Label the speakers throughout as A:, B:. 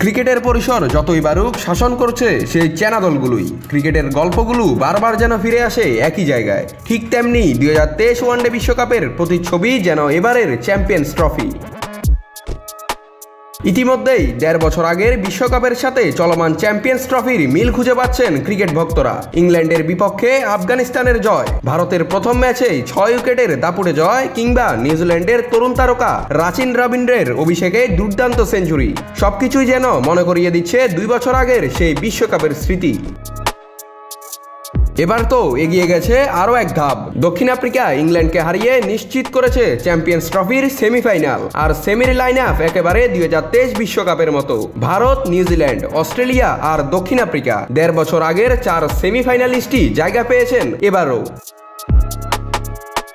A: ক্রিকেটের পরিসর যতই বাড়ুক, শাসন করছে সেই চেনা দলগুলোই। ক্রিকেটের গল্পগুলো বারবার যেন ফিরে আসে একই জায়গায়। ঠিক তেমনি 2023 ওয়ানডে বিশ্বকাপের প্রতিচ্ছবি যেন এবারের চ্যাম্পিয়ন্স ট্রফি। ইতিমধ্যেই 1.5 বছর আগের বিশ্বকাপের সাথে চলমান চ্যাম্পিয়ন্স ট্রফির মিল খুঁজে পাচ্ছেন ক্রিকেট ভক্তরা। ইংল্যান্ডের বিপক্ষে আফগানিস্তানের জয়, ভারতের প্রথম ম্যাচে 6 উইকেটের দাপুটে জয়, কিংবা নিউজিল্যান্ডের তরুণ তারকা রাচিন রবীন্দ্রের অভিষেকে দুর্দান্ত সেঞ্চুরি, সবকিছুই যেন মনে করিয়ে দিচ্ছে 2 বছর আগের সেই বিশ্বকাপের স্মৃতি। এবার তো এগিয়ে গেছে আরও এক ধাপ। দক্ষিণ আফ্রিকা ইংল্যান্ডকে হারিয়ে নিশ্চিত করেছে চ্যাম্পিয়ন্স ট্রফির সেমিফাইনাল। আর সেমির লাইন আপ একেবারে 2023 বিশ্বকাপের মতো। ভারত, নিউজিল্যান্ড, অস্ট্রেলিয়া আর দক্ষিণ আফ্রিকা 1.5 বছর আগের 4 সেমিফাইনালিস্টই জায়গা পেয়েছেন এবারও।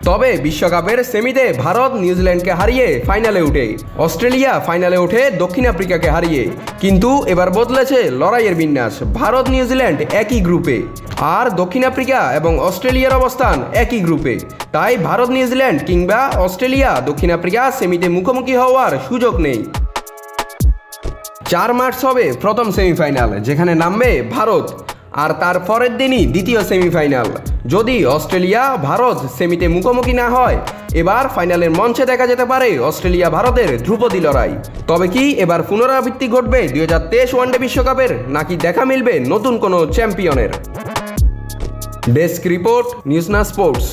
A: তবে বিশ্বকাপের সেমিতে ভারত নিউজিল্যান্ডকে হারিয়ে ফাইনালে উঠে, অস্ট্রেলিয়া ফাইনালে ওঠে দক্ষিণ আফ্রিকাকে হারিয়ে। কিন্তু এবার বদলেছে লড়াইয়ের বিন্যাস। ভারত নিউজিল্যান্ড একই গ্রুপে, আর দক্ষিণ আফ্রিকা এবং অস্ট্রেলিয়ার অবস্থান একই গ্রুপে। তাই ভারত নিউজিল্যান্ড কিংবা অস্ট্রেলিয়া দক্ষিণ আফ্রিকা সেমিতে মুখোমুখি হওয়ার সুযোগ নেই। 4 মার্চ হবে প্রথম সেমিফাইনাল, যেখানে নামবে ভারত। আর তার পরের দিনই দ্বিতীয় সেমিফাইনাল। যদি অস্ট্রেলিয়া ভারত সেমিতে মুখোমুখি না হয়, এবার ফাইনালের মঞ্চে দেখা যেতে পারে অস্ট্রেলিয়া ভারতের ধ্রুপদী লড়াই। তবে কি এবার পুনরাবৃত্তি ঘটবে 2023 ওয়ানডে বিশ্বকাপের, নাকি দেখা মিলবে নতুন কোনো চ্যাম্পিয়নের? ডেস্ক রিপোর্ট, নিউজ না স্পোর্টস।